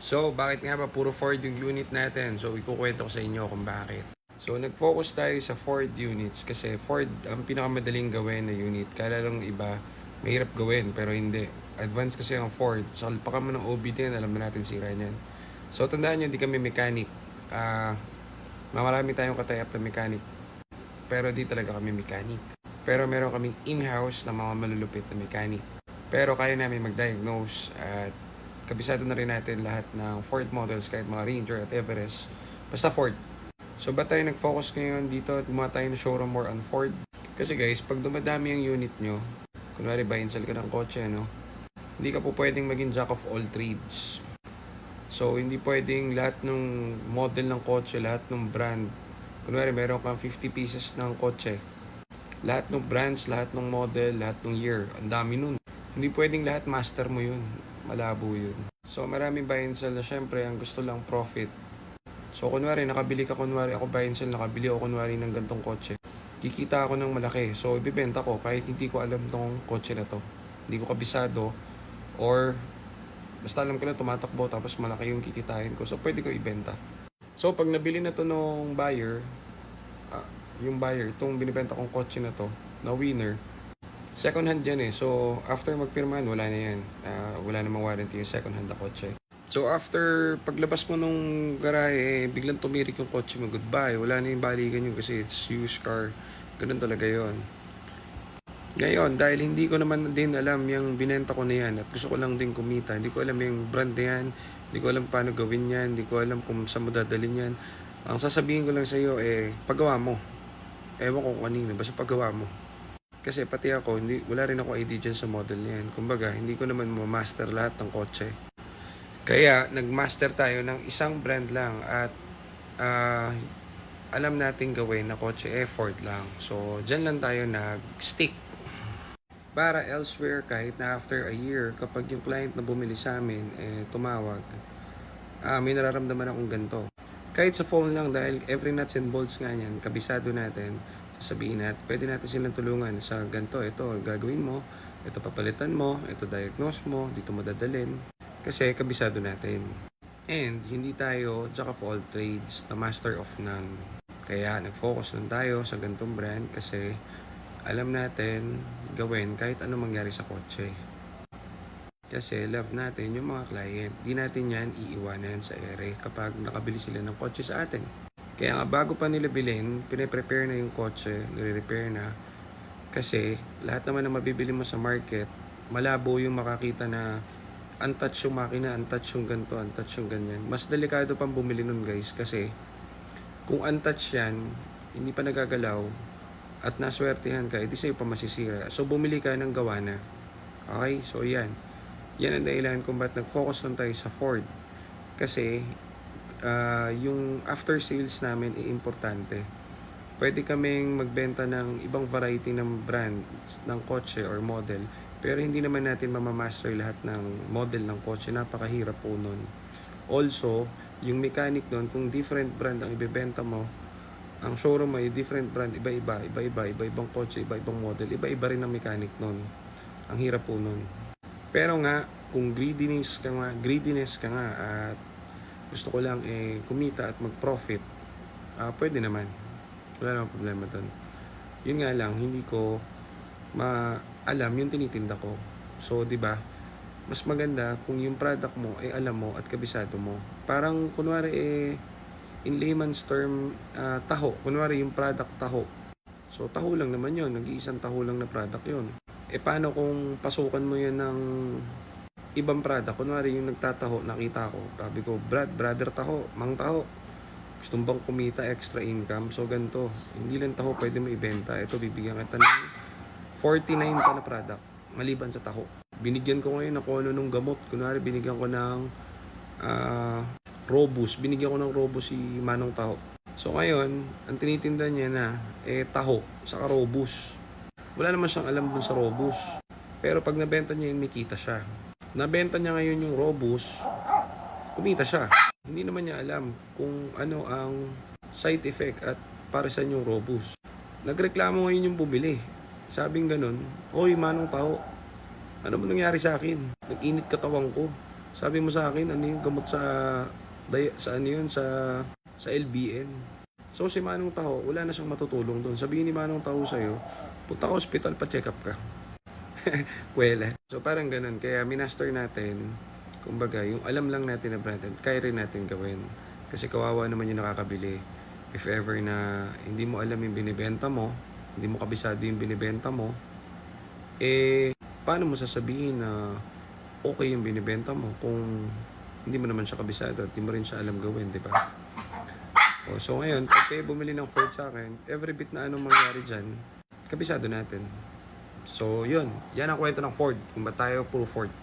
So, bakit nga ba puro Ford yung unit natin? So, ikukwento ko sa inyo kung bakit. So, nag-focus tayo sa Ford units kasi Ford ang pinakamadaling gawin na unit. Kaya lang iba, mahirap gawin pero hindi. Advance kasi ang Ford. So, alpakan mo ng OBD yan, alam na natin sira niyan. So, tandaan nyo, hindi kami mechanic. Marami tayong katayap na mechanic. Pero di talaga kami mechanic. Pero meron kaming in-house na mga malulupit na mechanic. Pero kaya namin mag-diagnose at kabisado na rin natin lahat ng Ford models kahit mga Ranger at Everest. Basta Ford. So ba tayo nag-focus ngayon dito at gumawa tayo ng showroom more on Ford? Kasi guys, pag dumadami ang unit nyo, kunwari buy and sell ka ng kotse, no? Hindi ka po pwedeng maging jack of all trades. So hindi pwedeng lahat ng model ng kotse, lahat ng brand. Kunwari meron kang 50 pieces ng kotse. Lahat ng brands, lahat ng model, lahat ng year. Ang dami nun. Hindi pwedeng lahat master mo yun. Malabo yun. So maraming buy and sell na syempre ang gusto lang profit. So kunwari nakabili ka, kunwari ako buy and sell, nakabili ako kunwari ng gantong kotse. Kikita ako ng malaki. So ibibenta ko kahit hindi ko alam tong kotse na to. Hindi ko kabisado or basta alam ko na tumatakbo tapos malaki yung kikitain ko. So pwede ko ibenta. So pag nabili na to nung buyer, yung buyer, itong binibenta kong kotse na to, na winner, second hand yan eh. So, after magpirmahan, wala na yan. Wala namang warranty yung second hand na kotse. So, after paglabas mo nung garahe, biglang tumirik yung kotse mo, goodbye. Wala na yung balikan yun kasi it's used car. Ganun talaga yon. Ngayon, dahil hindi ko naman din alam yung binenta ko na yan at gusto ko lang din kumita, hindi ko alam yung brand na yan, hindi ko alam paano gawin yan, hindi ko alam kung saan mo dadalhin yan. Ang sasabihin ko lang sa iyo paggawa mo. Ewan ko kanina, basta paggawa mo. Kasi pati ako, wala rin ako idea dyan sa model niyan. Kumbaga, hindi ko naman ma-master lahat ng kotse. Kaya, nag-master tayo ng isang brand lang at alam natin gawin na kotse effort lang. So, dyan lang tayo nag-stick. Para elsewhere, kahit na after a year, kapag yung client na bumili sa amin, tumawag, may nararamdaman akong ganito. Kahit sa phone lang dahil every nuts and bolts nga yan, kabisado natin, sasabihin natin, pwede natin silang tulungan sa ganito, ito gagawin mo, ito papalitan mo, ito diagnose mo, dito mo dadalhin. Kasi kabisado natin. And hindi tayo jack of all trades, the master of none. Kaya nag-focus lang tayo sa ganitong brand kasi alam natin gawin kahit ano mangyari sa kotse. Kasi love natin yung mga client. Di natin yan iiwanan sa ere kapag nakabili sila ng kotse sa atin. Kaya nga bago pa nila bilhin, pine-prepare na yung kotse, nire-repair na. Kasi lahat naman na mabibili mo sa market, malabo yung makakita na untouched yung makina, untouched yung ganito, untouched yung ganyan. Mas delikado pang bumili nun guys kasi kung untouched yan, hindi pa nagagalaw at naswertihan ka, edi sa'yo pa masisira. So bumili ka ng gawa na. Okay? So yan. Yan ang dahilan kung ba't nag-focus lang tayo sa Ford. Kasi, yung after sales namin ay importante. Pwede kaming magbenta ng ibang variety ng brand ng kotse or model. Pero hindi naman natin mamamaster lahat ng model ng kotse. Napakahirap po nun. Also, yung mechanic nun, kung different brand ang ibebenta mo, ang showroom ay different brand, iba-ibang kotse, iba-ibang model, iba-iba rin ang mechanic nun. Ang hirap po nun. Pero nga, kung greediness ka nga at gusto ko lang kumita at mag-profit, pwede naman. Wala namang problema doon. Yun nga lang, hindi ko alam yung tinitinda ko. So, di ba? Mas maganda kung yung product mo alam mo at kabisado mo. Parang kunwari in layman's term, taho. Kunwari yung product taho. So, taho lang naman yun. Nag-iisang taho lang na product yun. Paano kung pasukan mo yan ng ibang product? Kunwari yung nagtataho, nakita ko. Sabi ko, brother taho, mang taho. Gusto bang kumita extra income? So, ganito. Hindi lang taho pwede mo ibenta. Ito, bibigyan kita ng 49 pa na product. Maliban sa taho. Binigyan ko ngayon ng ano nung gamot. Kunwari, binigyan ko ng Robus. Binigyan ko ng Robus si Manong Taho. So, ngayon, ang tinitinda niya na taho, saka Robus. Wala naman siyang alam dun sa Robus. Pero pag nabenta niya yun, may kita siya. Nabenta niya ngayon yung Robus, kumita siya. Hindi naman niya alam kung ano ang side effect at para saan yung Robus. Nagreklamo ngayon yung bumili. Sabing ganun, "Hoy, Manong Tao, ano mo nangyari sa akin? Nag-init katawan ko. Sabi mo sa akin, ano yung gamot sa ano yun, sa LBN. So si Manong Taho, wala na siyang matutulong doon. Sabihin ni Manong Taho sa'yo, punta ka hospital, pa-check up ka. Well, so parang ganun. Kaya minaster natin, kumbaga, yung alam lang natin na brand, kaya rin natin gawin. Kasi kawawa naman yung nakakabili. If ever na hindi mo alam yung binibenta mo, hindi mo kabisado yung binibenta mo, paano mo sasabihin na okay yung binibenta mo kung hindi mo naman siya kabisado at hindi mo rin siya alam gawin, di ba? So ngayon, pag kayo bumili ng Ford sa akin, every bit na anong mangyari dyan, kabisado natin. So yun, yan ang kwento ng Ford, kung ba tayo puro Ford.